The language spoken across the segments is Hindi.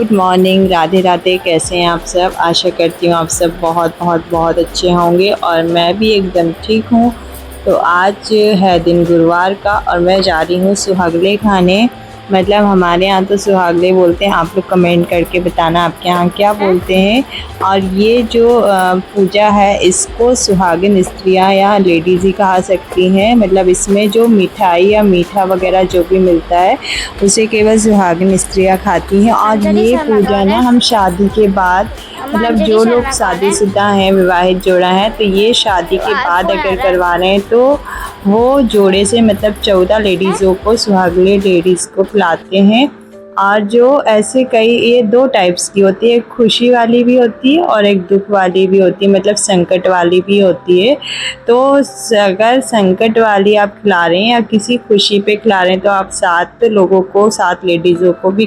Good morning, Radhe Radhe. कैसे हैं आप सब? आशा करती हूँ आप सब बहुत बहुत बहुत अच्छे होंगे और मैं भी एकदम ठीक हूँ। तो आज है दिन गुरुवार का और मैं जा रही हूँ सुहागले खाने। मतलब हमारे यहाँ तो सुहागले बोलते हैं, आप लोग कमेंट करके बताना आपके यहाँ क्या बोलते हैं। और ये जो पूजा है इसको सुहागिन स्त्रियाँ या लेडीज़ ही कहा सकती हैं। मतलब इसमें जो मिठाई या मीठा वगैरह जो भी मिलता है उसे केवल सुहागिन स्त्रियाँ खाती हैं। और ये पूजा ना हम शादी के बाद, मतलब जो लोग शादीशुदा हैं, विवाहित जोड़ा है, तो ये शादी के बाद अगर करवा रहे हैं तो वो जोड़े से मतलब 14 लेडीज़ों को, सुहागले लेडीज़ को खिलाते हैं। और जो ऐसे कई, ये 2 टाइप्स की होती है, एक खुशी वाली भी होती है और एक दुख वाली भी होती है, मतलब संकट वाली भी होती है। तो अगर संकट वाली आप खिला रहे हैं या किसी खुशी पे खिला रहे हैं तो आप 7 लोगों को, 7 लेडीज़ों को भी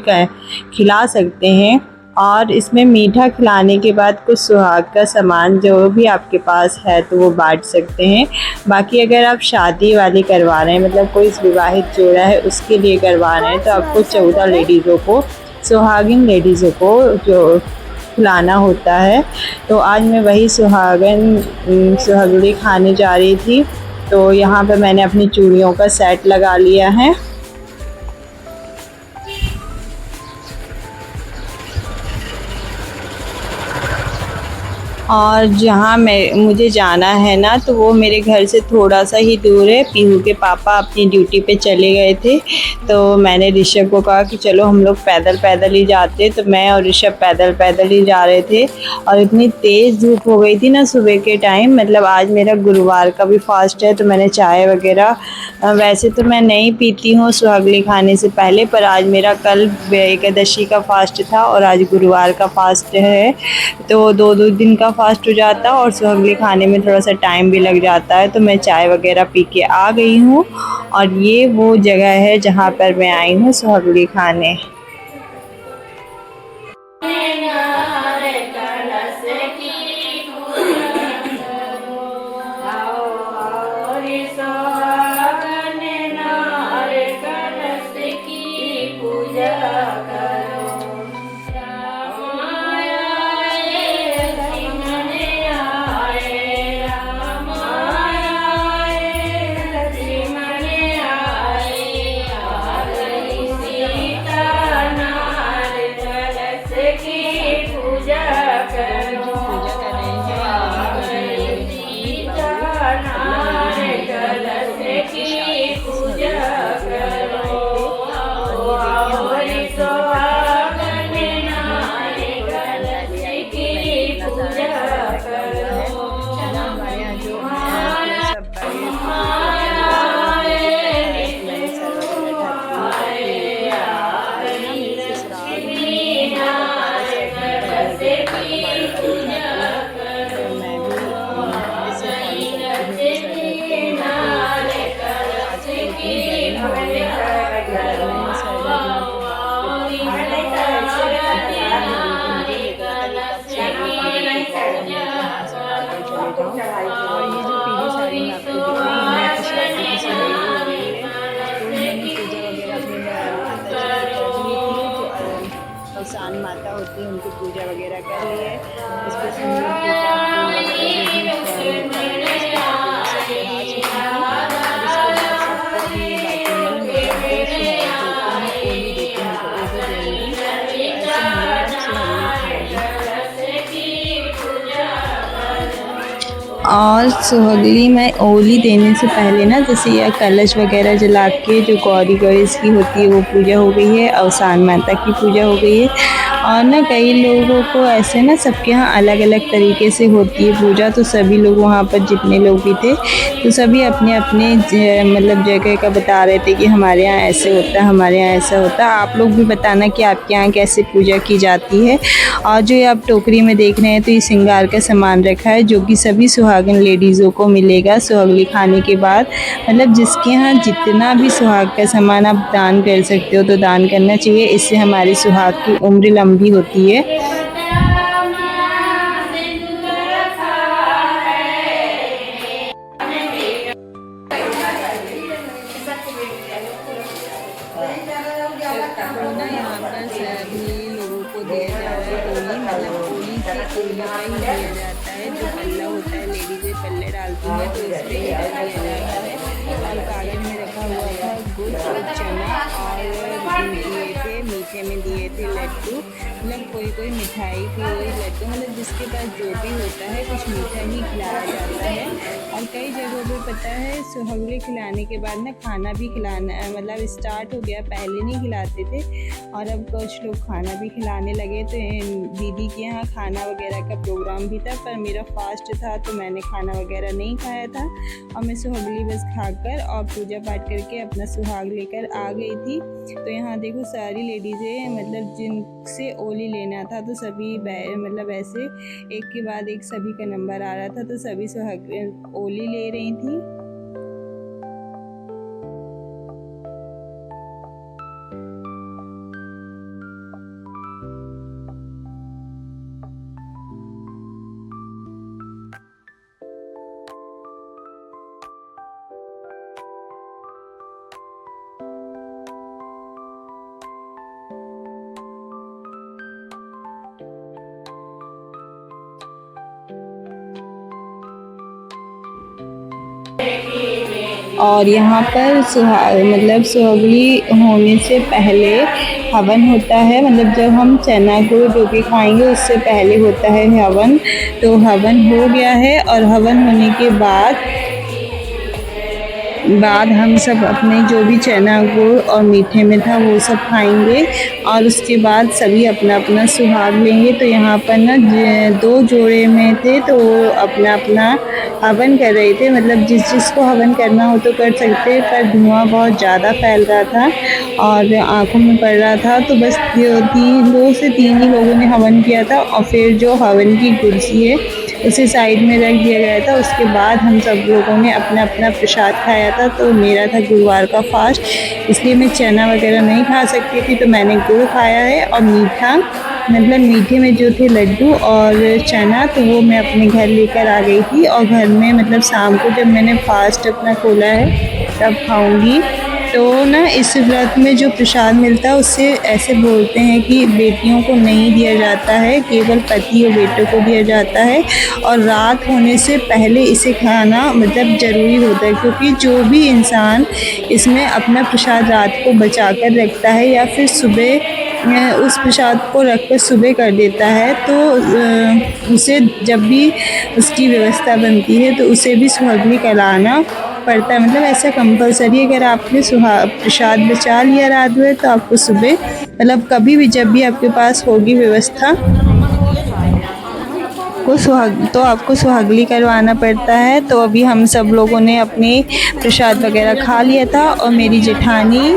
खिला सकते हैं। और इसमें मीठा खिलाने के बाद कुछ सुहाग का सामान जो भी आपके पास है तो वो बांट सकते हैं। बाकी अगर आप शादी वाली करवा रहे हैं, मतलब कोई विवाहित जोड़ा है उसके लिए करवा रहे हैं, तो आपको 14 लेडीज़ों को, सुहागिन लेडीज़ों को जो खिलाना होता है। तो आज मैं वही सुहागली खाने जा रही थी। तो यहाँ पे मैंने अपनी चूड़ियों का सेट लगा लिया है। और जहाँ मुझे जाना है ना, तो वो मेरे घर से थोड़ा सा ही दूर है। पीहू के पापा अपनी ड्यूटी पे चले गए थे, तो मैंने ऋषभ को कहा कि चलो हम लोग पैदल पैदल ही जाते। तो मैं और ऋषभ पैदल पैदल ही जा रहे थे। और इतनी तेज़ धूप हो गई थी ना सुबह के टाइम। मतलब आज मेरा गुरुवार का भी फास्ट है, तो मैंने चाय वगैरह, वैसे तो मैं नहीं पीती हूँ सुहागली खाने से पहले, पर आज मेरा कल एकादशी का फास्ट था और आज गुरुवार का फास्ट है, तो 2-2 दिन का फास्ट हो जाता है और सुहागली खाने में थोड़ा सा टाइम भी लग जाता है। तो मैं चाय वगैरह पी के आ गई हूँ और ये वो जगह है जहाँ पर मैं आई हूँ सुहागली खाने। सान माता होती है उनकी पूजा वगैरह कर ली है। इसको सिंदूर टीका फूल वगैरह जो भी मिलता है उसके बाद ये सब चढ़ा चुकी थी। और इसके बाद सबको अपनी बातों में मतलब जो सुहाग देते हैं, ओली देते हैं, तो वो भी देंगी। तो ऐसे हम लोग सुहागली खाएंगे। और सुहागली में ओली देने से पहले ना, जैसे यह कलश वगैरह जला के जो गौरी गणेश की होती है वो पूजा हो गई है और सान माता की पूजा हो गई है। और ना कई लोगों को ऐसे ना, सबके यहाँ अलग अलग तरीके से होती है पूजा। तो सभी लोग वहाँ पर जितने लोग भी थे तो सभी अपने अपने मतलब जगह का बता रहे थे कि हमारे यहाँ ऐसे होता है, हमारे यहाँ ऐसा होता है। आप लोग भी बताना कि आपके यहाँ कैसे पूजा की जाती है। और जो ये आप टोकरी में देख रहे हैं तो ये श्रृंगार का सामान रखा है जो कि सभी सुहागन लेडीज़ों को मिलेगा सुहागली खाने के बाद। मतलब जिसके यहाँ जितना भी सुहाग का सामान आप दान कर सकते हो तो दान करना चाहिए। इससे हमारी सुहाग की उम्र लंबी होती है। यहाँ पर सभी लोगों को दिया जा रहा है ओली, मतलब ओली से ओली का ही दिया जाता है। जो पल्ला होता है, लेडीजें पल्ले डालती हैं तो इसमें ही दिया जाता है। और कागज में रखा हुआ था गुड़ और चना, और दिए थे मीठे में दिए थे लड्डू, मतलब कोई कोई मिठाई कोई लड्डू, मतलब जिसके पास जो भी होता है कुछ मीठा ही खिलाया जाता है। और कई जगहों पे पता है सुहागले खिलाने के बाद ना खाना भी खिलाना मतलब स्टार्ट हो गया, पहले नहीं खिलाते थे और अब कुछ लोग खाना भी खिलाने लगे। तो दीदी के यहाँ खाना वगैरह का प्रोग्राम भी था, पर मेरा फास्ट था तो मैंने खाना वगैरह नहीं खाया था और मैं सुहागली बस खाकर और पूजा पाठ करके अपना सुहाग लेकर आ गई थी। तो यहाँ देखो सारी लेडीज़ें मतलब जिनसे ओली लेना था तो सभी मतलब ऐसे एक के बाद एक सभी का नंबर आ रहा था तो सभी सुहाग ओली ले रही थी। और यहाँ पर मतलब सुहागली होने से पहले हवन होता है, मतलब जब हम चना गुड़ जो भी खाएंगे उससे पहले होता है हवन। तो हवन हो गया है और हवन होने के बाद हम सब अपने जो भी चना गुड़ और मीठे में था वो सब खाएंगे और उसके बाद सभी अपना अपना सुहाग लेंगे। तो यहाँ पर ना 2 जोड़े में थे तो वो अपना अपना हवन कर रहे थे, मतलब जिसको हवन करना हो तो कर सकते, पर धुआं बहुत ज़्यादा फैल रहा था और आँखों में पड़ रहा था। तो बस 2 से 3 ही लोगों ने हवन किया था और फिर जो हवन की कुर्सी है उसे साइड में रख दिया गया था। उसके बाद हम सब लोगों ने अपना अपना प्रसाद खाया था। तो मेरा था गुरुवार का फास्ट, इसलिए मैं चना वगैरह नहीं खा सकती थी, तो मैंने गुड़ खाया है और मीठा मतलब मीठे में जो थे लड्डू और चना तो वो मैं अपने घर लेकर आ गई थी और घर में मतलब शाम को जब मैंने फास्ट अपना खोला है तब खाऊंगी। तो ना इस व्रत में जो प्रसाद मिलता है उससे ऐसे बोलते हैं कि बेटियों को नहीं दिया जाता है, केवल पति और बेटों को दिया जाता है और रात होने से पहले इसे खाना मतलब ज़रूरी होता है, क्योंकि जो भी इंसान इसमें अपना प्रसाद रात को बचा कर रखता है या फिर सुबह उस प्रसाद को रखकर सुबह कर देता है तो उसे जब भी उसकी व्यवस्था बनती है तो उसे भी सुहागली कराना पड़ता है। मतलब ऐसा कंपलसरी, अगर आपने प्रसाद बचा लिया रात में तो आपको सुबह मतलब कभी भी जब भी आपके पास होगी व्यवस्था तो आपको सुहागली करवाना पड़ता है। तो अभी हम सब लोगों ने अपने प्रसाद वगैरह खा लिया था और मेरी जेठानी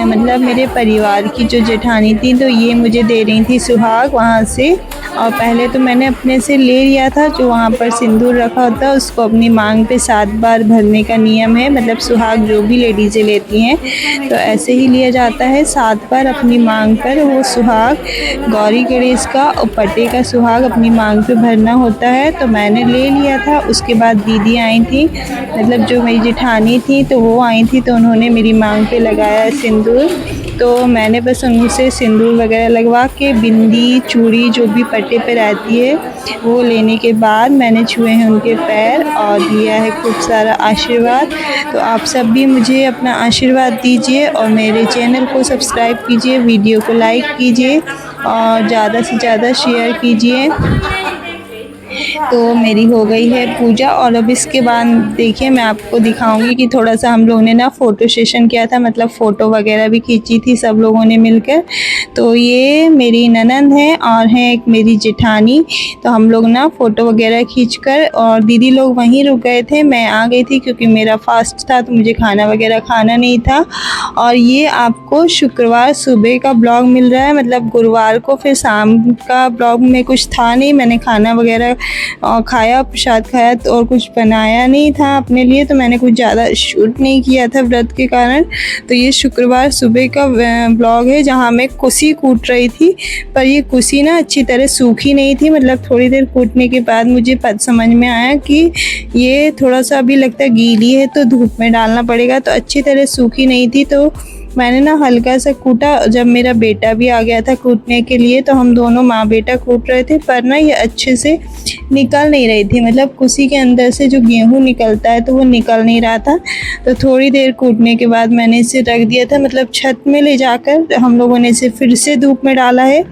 मतलब मेरे परिवार की जो जेठानी थी तो ये मुझे दे रही थी सुहाग वहाँ से। और पहले तो मैंने अपने से ले लिया था, जो वहाँ पर सिंदूर रखा होता है उसको अपनी मांग पे 7 बार भरने का नियम है। मतलब सुहाग जो भी लेडीज़ें लेती हैं तो ऐसे ही लिया जाता है 7 बार अपनी मांग पर वो सुहाग। गौरी गणेश का और पटे का सुहाग अपनी मांग पे भरना होता है। तो मैंने ले लिया था। उसके बाद दीदी आई थी, मतलब जो मेरी जेठानी थी तो वो आई थी, तो उन्होंने मेरी मांग पे लगाया सिंदूर। तो मैंने बस उनसे सिंदूर वगैरह लगवा के बिंदी चूड़ी जो भी पट्टे पे रहती है वो लेने के बाद मैंने छुए हैं उनके पैर और दिया है खूब सारा आशीर्वाद। तो आप सब भी मुझे अपना आशीर्वाद दीजिए और मेरे चैनल को सब्सक्राइब कीजिए, वीडियो को लाइक कीजिए और ज़्यादा से ज़्यादा शेयर कीजिए। तो मेरी हो गई है पूजा और अब इसके बाद देखिए मैं आपको दिखाऊंगी कि थोड़ा सा हम लोगों ने ना फ़ोटो सेशन किया था, मतलब फ़ोटो वगैरह भी खींची थी सब लोगों ने मिलकर। तो ये मेरी ननंद है और है एक मेरी जेठानी। तो हम लोग ना फ़ोटो वगैरह खींचकर और दीदी लोग वहीं रुक गए थे, मैं आ गई थी क्योंकि मेरा फास्ट था तो मुझे खाना वगैरह खाना नहीं था। और ये आपको शुक्रवार सुबह का ब्लॉग मिल रहा है, मतलब गुरुवार को फिर शाम का ब्लॉग में कुछ था नहीं, मैंने खाना वगैरह और खाया, प्रसाद खाया तो और कुछ बनाया नहीं था अपने लिए, तो मैंने कुछ ज़्यादा शूट नहीं किया था व्रत के कारण। तो ये शुक्रवार सुबह का ब्लॉग है जहाँ मैं कुसी कूट रही थी, पर ये कुसी ना अच्छी तरह सूखी नहीं थी। मतलब थोड़ी देर कूटने के बाद मुझे समझ में आया कि ये थोड़ा सा अभी लगता है गीली है तो धूप में डालना पड़ेगा, तो अच्छी तरह सूखी नहीं थी। तो मैंने ना हल्का सा कूटा। जब मेरा बेटा भी आ गया था कूटने के लिए तो हम दोनों माँ बेटा कूट रहे थे, पर ना ये अच्छे से निकल नहीं रही थी। मतलब कुसी के अंदर से जो गेहूँ निकलता है तो वो निकल नहीं रहा था। तो थोड़ी देर कूटने के बाद मैंने इसे रख दिया था, मतलब छत में ले जाकर हम लोगों ने इसे फिर से धूप में डाला है।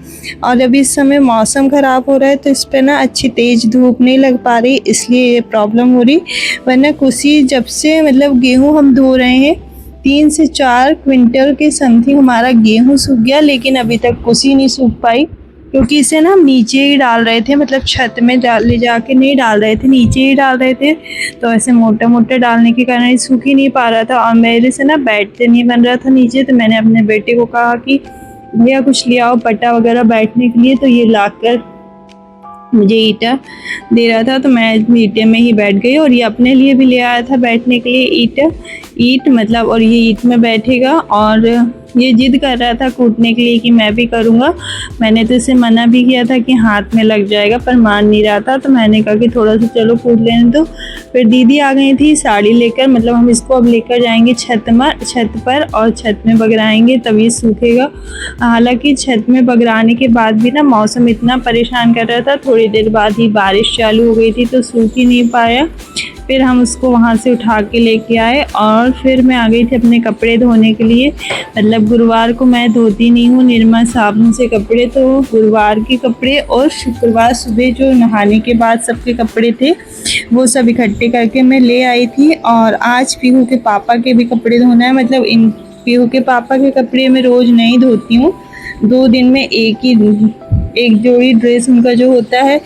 और अभी इस समय मौसम ख़राब हो रहा है तो इस पर ना अच्छी तेज़ धूप नहीं लग पा रही, इसलिए ये प्रॉब्लम हो रही। वरना कुसी जब से मतलब गेहूँ हम धो रहे हैं 3 से 4 क्विंटल के समथिंग हमारा गेहूँ सूख गया, लेकिन अभी तक कुसी नहीं सूख पाई, क्योंकि इसे ना हम नीचे ही डाल रहे थे। मतलब छत में ले जाके नहीं डाल रहे थे, नीचे ही डाल रहे थे। तो ऐसे मोटा मोटा डालने के कारण ये सूख ही नहीं पा रहा था और मेरे से ना बैठते नहीं बन रहा था नीचे। तो मैंने अपने बेटे को कहा कि भैया कुछ ले आओ पट्टा वगैरह बैठने के लिए, तो ये लाकर मुझे ईंटा दे रहा था। तो मैं ईंटे में ही बैठ गई और ये अपने लिए भी ले आया था बैठने के लिए ईंट मतलब, और ये ईंट में बैठेगा। और ये जिद कर रहा था कूटने के लिए कि मैं भी करूँगा। मैंने तो इसे मना भी किया था कि हाथ में लग जाएगा, पर मान नहीं रहा था। तो मैंने कहा कि थोड़ा सा चलो कूट लेने दो। फिर दीदी आ गई थी साड़ी लेकर, मतलब हम इसको अब लेकर जाएंगे छत पर और छत में बगराएंगे तब ये सूखेगा। हालांकि छत में बगराने के बाद भी ना मौसम इतना परेशान कर रहा था, थोड़ी देर बाद ही बारिश चालू हो गई थी तो सूख ही नहीं पाया। फिर हम उसको वहाँ से उठा के लेके आए और फिर मैं आ गई थी अपने कपड़े धोने के लिए। मतलब गुरुवार को मैं धोती नहीं हूँ निरमा साबुन से कपड़े, तो गुरुवार के कपड़े और शुक्रवार सुबह जो नहाने के बाद सबके कपड़े थे वो सब इकट्ठे करके मैं ले आई थी। और आज पीहू के पापा के भी कपड़े धोना है। मतलब इन पीहू के पापा के कपड़े मैं रोज़ नहीं धोती हूँ, 2 दिन में एक जोड़ी ड्रेस उनका जो होता है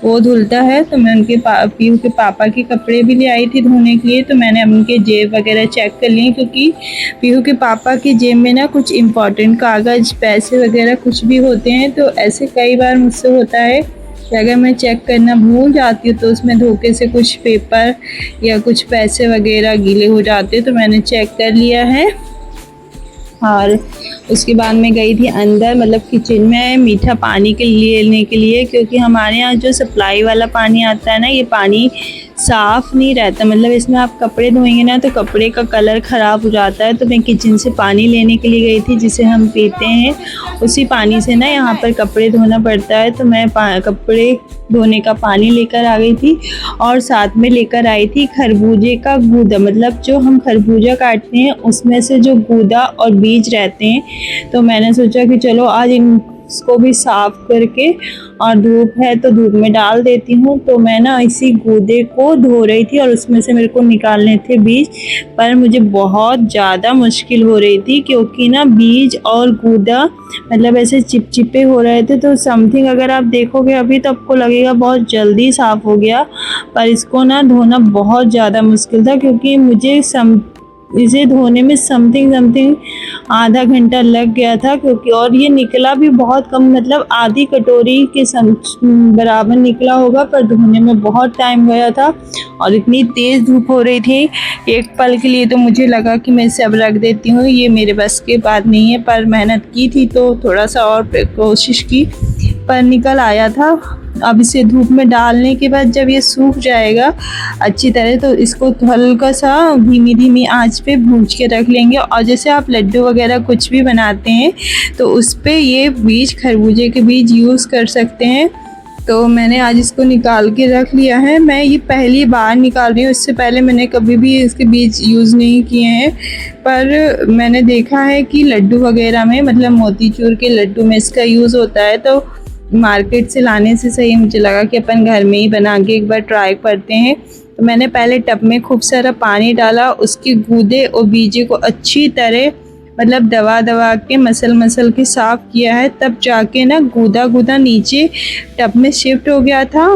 वो धुलता है। तो मैं उनके पीहू के पापा के कपड़े भी ले आई थी धोने के लिए। तो मैंने उनके जेब वगैरह चेक कर लिए, क्योंकि पीहू के पापा के जेब में ना कुछ इम्पोर्टेंट कागज़ पैसे वगैरह कुछ भी होते हैं। तो ऐसे कई बार मुझसे होता है कि अगर मैं चेक करना भूल जाती हूँ तो उसमें धोखे से कुछ पेपर या कुछ पैसे वगैरह गीले हो जाते हैं। तो मैंने चेक कर लिया है। और उसके बाद मैं गई थी अंदर, मतलब किचन में मीठा पानी के लिए लेने के लिए, क्योंकि हमारे यहाँ जो सप्लाई वाला पानी आता है ना, ये पानी साफ़ नहीं रहता। मतलब इसमें आप कपड़े धोएंगे ना तो कपड़े का कलर ख़राब हो जाता है। तो मैं किचन से पानी लेने के लिए गई थी जिसे हम पीते हैं, उसी पानी से ना यहाँ पर कपड़े धोना पड़ता है। तो मैं कपड़े धोने का पानी लेकर आ गई थी और साथ में लेकर आई थी खरबूजे का गूदा। मतलब जो हम खरबूजा काटते हैं उसमें से जो गूदा और बीज रहते हैं, तो मैंने सोचा कि चलो आज इसको भी साफ़ करके, और धूप है तो धूप में डाल देती हूँ। तो मैं ना इसी गूदे को धो रही थी और उसमें से मेरे को निकालने थे बीज, पर मुझे बहुत ज़्यादा मुश्किल हो रही थी, क्योंकि ना बीज और गूदा मतलब ऐसे चिपचिपे हो रहे थे। तो समथिंग अगर आप देखोगे अभी तो आपको लगेगा बहुत जल्दी साफ़ हो गया, पर इसको ना धोना बहुत ज़्यादा मुश्किल था, क्योंकि मुझे इसे धोने में समथिंग आधा घंटा लग गया था। क्योंकि और ये निकला भी बहुत कम, मतलब आधी कटोरी के बराबर निकला होगा, पर धोने में बहुत टाइम गया था और इतनी तेज़ धूप हो रही थी। एक पल के लिए तो मुझे लगा कि मैं इसे अब रख देती हूँ, ये मेरे बस की बात नहीं है, पर मेहनत की थी तो थोड़ा सा और कोशिश की, पर निकल आया था। अब इसे धूप में डालने के बाद जब ये सूख जाएगा अच्छी तरह, तो इसको हल्का सा धीमी आंच पे भूंज के रख लेंगे। और जैसे आप लड्डू वगैरह कुछ भी बनाते हैं तो उस पे ये बीज, खरबूजे के बीज यूज़ कर सकते हैं। तो मैंने आज इसको निकाल के रख लिया है। मैं ये पहली बार निकाल रही हूँ, इससे पहले मैंने कभी भी इसके बीज यूज़ नहीं किए हैं, पर मैंने देखा है कि लड्डू वगैरह में, मतलब मोतीचूर के लड्डू में इसका यूज़ होता है। तो मार्केट से लाने से सही मुझे लगा कि अपन घर में ही बना के एक बार ट्राई करते हैं। तो मैंने पहले टब में खूब सारा पानी डाला, उसके गूदे और बीजे को अच्छी तरह मतलब दबा के मसल के साफ़ किया है, तब जाके ना गूदा नीचे टब में शिफ्ट हो गया था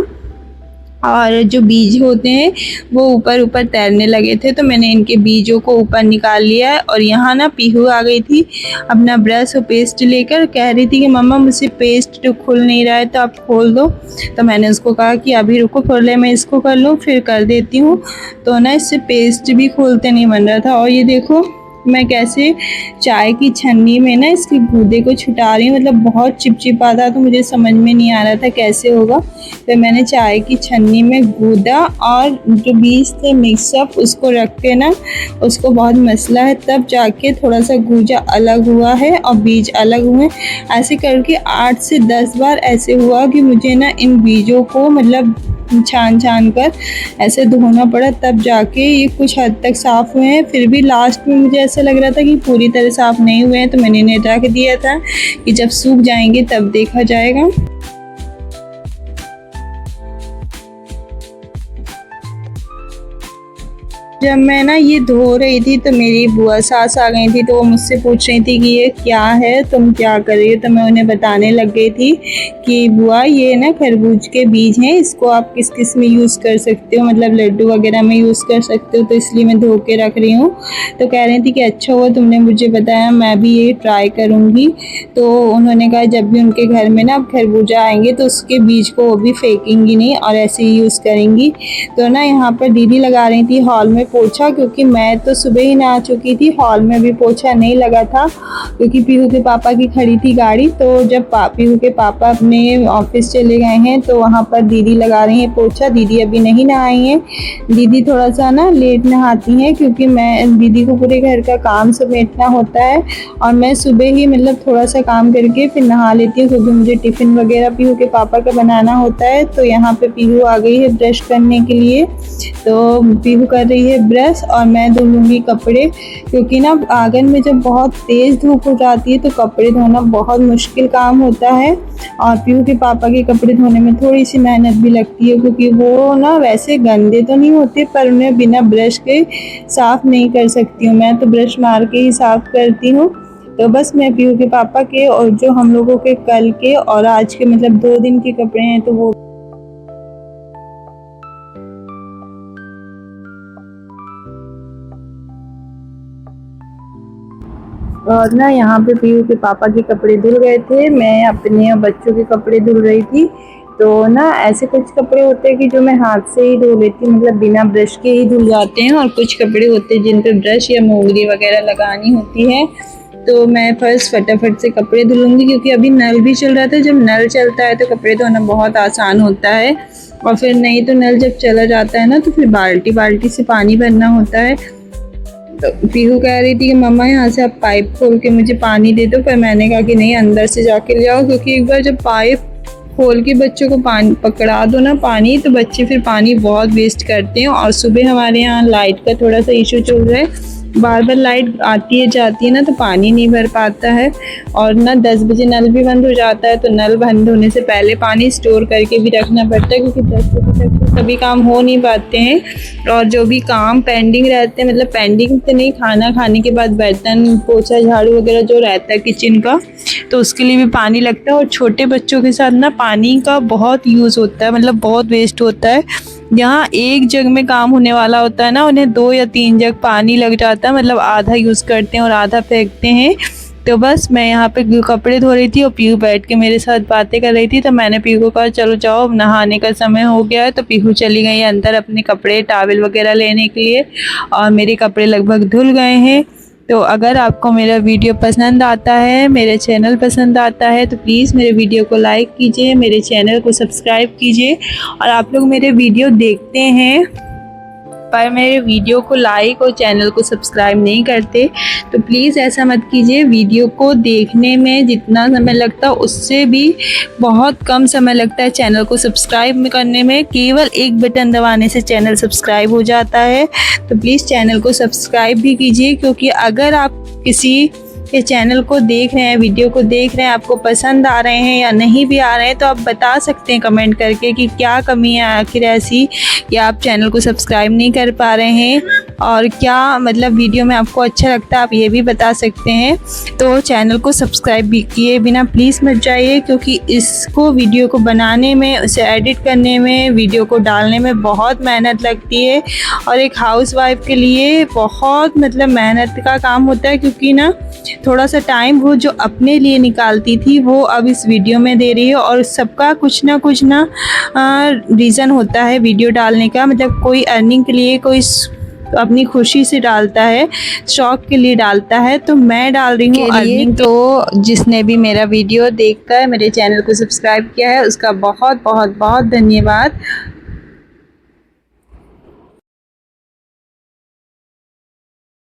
और जो बीज होते हैं वो ऊपर तैरने लगे थे। तो मैंने इनके बीजों को ऊपर निकाल लिया है। और यहाँ ना पीहू आ गई थी अपना ब्रश और पेस्ट लेकर, कह रही थी कि मम्मा मुझसे पेस्ट तो खुल नहीं रहा है तो आप खोल दो। तो मैंने उसको कहा कि अभी रुको पहले मैं इसको कर लूँ फिर कर देती हूँ। तो ना इससे पेस्ट भी खोलते नहीं बन रहा था। और ये देखो मैं कैसे चाय की छन्नी में ना इसके गूदे को छुटा रही हूँ। मतलब बहुत चिपचिपा था तो मुझे समझ में नहीं आ रहा था कैसे होगा। फिर मैंने चाय की छन्नी में गूदा और जो बीज थे मिक्सअप उसको रख के ना उसको बहुत मसला है, तब जाके थोड़ा सा गूजा अलग हुआ है और बीज अलग हुए। ऐसे करके 8 से 10 बार ऐसे हुआ कि मुझे ना इन बीजों को मतलब छान कर ऐसे धोना पड़ा, तब जाके ये कुछ हद तक साफ़ हुए हैं। फिर भी लास्ट में मुझे ऐसा लग रहा था कि पूरी तरह साफ़ नहीं हुए हैं, तो मैंने इन्हें रख दिया था कि जब सूख जाएंगे तब देखा जाएगा। जब मैं ना ये धो रही थी तो मेरी बुआ सास आ गई थी, तो वो मुझसे पूछ रही थी कि ये क्या है, तुम क्या कर रही हो। तो मैं उन्हें बताने लग गई थी कि बुआ ये ना खरबूज के बीज हैं, इसको आप किस किस में यूज़ कर सकते हो, मतलब लड्डू वगैरह में यूज़ कर सकते हो, तो इसलिए मैं धो के रख रही हूँ। तो कह रही थी कि अच्छा हुआ तुमने मुझे बताया, मैं भी ये ट्राई करूँगी। तो उन्होंने कहा जब भी उनके घर में ना खरबूजा आएंगे तो उसके बीज को वो भी फेंकेंगी नहीं और ऐसे ही यूज़ करेंगी। तो ना यहाँ पर दीदी लगा रही थी हॉल में पोछा, क्योंकि मैं तो सुबह ही नहा चुकी थी, हॉल में भी पोछा नहीं लगा था क्योंकि पीहू के पापा की खड़ी थी गाड़ी। तो जब पीहू के पापा अपने ऑफिस चले गए हैं तो वहाँ पर दीदी लगा रही हैं पोछा। दीदी अभी नहीं नहाई हैं, दीदी थोड़ा सा ना लेट नहाती हैं क्योंकि मैं दीदी को पूरे घर का काम समेटना होता है और मैं सुबह ही मतलब थोड़ा सा काम करके फिर नहा लेती हूँ क्योंकि मुझे टिफ़िन वगैरह पीहू के पापा का बनाना होता है। तो यहाँ पे पीहू आ गई है ब्रश करने के लिए, तो पीहू कर रही है ब्रश और मैं धो लूँगी कपड़े, क्योंकि ना आंगन में जब बहुत तेज़ धूप हो जाती है तो कपड़े धोना बहुत मुश्किल काम होता है। और पीहू के पापा के कपड़े धोने में थोड़ी सी मेहनत भी लगती है क्योंकि वो ना वैसे गंदे तो नहीं होते पर उन्हें बिना ब्रश के साफ़ नहीं कर सकती हूँ, मैं तो ब्रश मार के ही साफ़ करती हूँ। तो बस मैं पीहू के पापा के और जो हम लोगों के कल के और आज के मतलब 2 दिन के कपड़े हैं तो वो और ना यहाँ पे पीहू के पापा के कपड़े धुल गए थे, मैं अपने और बच्चों के कपड़े धुल रही थी। तो ना ऐसे कुछ कपड़े होते हैं कि जो मैं हाथ से ही धो लेती हूँ, मतलब बिना ब्रश के ही धुल जाते हैं, और कुछ कपड़े होते हैं जिन पे ब्रश या मोगरी वगैरह लगानी होती है। तो मैं फर्स्ट फटाफट से कपड़े धुलूँगी क्योंकि अभी नल भी चल रहा था। जब नल चलता है तो कपड़े धोना बहुत आसान होता है, और फिर नहीं तो नल जब चला जाता है ना तो फिर बाल्टी बाल्टी से पानी भरना होता है। तो पीहू कह रही थी कि मम्मा यहाँ से आप पाइप खोल के मुझे पानी दे दो, पर मैंने कहा कि नहीं अंदर से जाके ले आओ, क्योंकि एक बार जब पाइप खोल के बच्चों को पानी पकड़ा दो ना पानी, तो बच्चे फिर पानी बहुत वेस्ट करते हैं। और सुबह हमारे यहाँ लाइट का थोड़ा सा इशू चल रहा है, बार बार लाइट आती है जाती है ना तो पानी नहीं भर पाता है, और ना 10 बजे नल भी बंद हो जाता है। तो नल बंद होने से पहले पानी स्टोर करके भी रखना पड़ता है क्योंकि 10 बजे तक तो सभी काम हो नहीं पाते हैं, और जो भी काम पेंडिंग रहते हैं, मतलब पेंडिंग तो नहीं, खाना खाने के बाद बर्तन पोछा झाड़ू वगैरह जो रहता है किचन का, तो उसके लिए भी पानी लगता है। और छोटे बच्चों के साथ ना पानी का बहुत यूज़ होता है, मतलब बहुत वेस्ट होता है। यहाँ एक जग में काम होने वाला होता है ना, उन्हें 2 या 3 जग पानी लग जाता है, मतलब आधा यूज़ करते हैं और आधा फेंकते हैं। तो बस मैं यहाँ पे कपड़े धो रही थी और पीहू बैठ के मेरे साथ बातें कर रही थी। तो मैंने पीहू को कहा चलो जाओ अब नहाने का समय हो गया है। तो पीहू चली गई अंदर अपने कपड़े टॉवल वगैरह लेने के लिए, और मेरे कपड़े लगभग धुल गए हैं। तो अगर आपको मेरा वीडियो पसंद आता है, मेरे चैनल पसंद आता है, तो प्लीज़ मेरे वीडियो को लाइक कीजिए, मेरे चैनल को सब्सक्राइब कीजिए। और आप लोग मेरे वीडियो देखते हैं पर मेरे वीडियो को लाइक और चैनल को सब्सक्राइब नहीं करते, तो प्लीज़ ऐसा मत कीजिए। वीडियो को देखने में जितना समय लगता है उससे भी बहुत कम समय लगता है चैनल को सब्सक्राइब करने में। केवल एक बटन दबाने से चैनल सब्सक्राइब हो जाता है। तो प्लीज़ चैनल को सब्सक्राइब भी कीजिए, क्योंकि अगर आप किसी ये चैनल को देख रहे हैं, वीडियो को देख रहे हैं, आपको पसंद आ रहे हैं या नहीं भी आ रहे हैं, तो आप बता सकते हैं कमेंट करके कि क्या कमी है आखिर ऐसी कि आप चैनल को सब्सक्राइब नहीं कर पा रहे हैं, और क्या मतलब वीडियो में आपको अच्छा लगता है आप ये भी बता सकते हैं। तो चैनल को सब्सक्राइब भी किए बिना प्लीज़ मत जाइए, क्योंकि इसको वीडियो को बनाने में, उसे एडिट करने में, वीडियो को डालने में बहुत मेहनत लगती है, और एक हाउसवाइफ के लिए बहुत मतलब मेहनत का काम होता है। क्योंकि ना थोड़ा सा टाइम वो जो अपने लिए निकालती थी वो अब इस वीडियो में दे रही है, और सबका कुछ ना रीज़न होता है वीडियो डालने का, मतलब कोई अर्निंग के लिए, कोई अपनी खुशी से डालता है, शौक के लिए डालता है, तो मैं डाल रही हूँ अर्निंग। तो जिसने भी मेरा वीडियो देखकर मेरे चैनल को सब्सक्राइब किया है उसका बहुत बहुत बहुत धन्यवाद।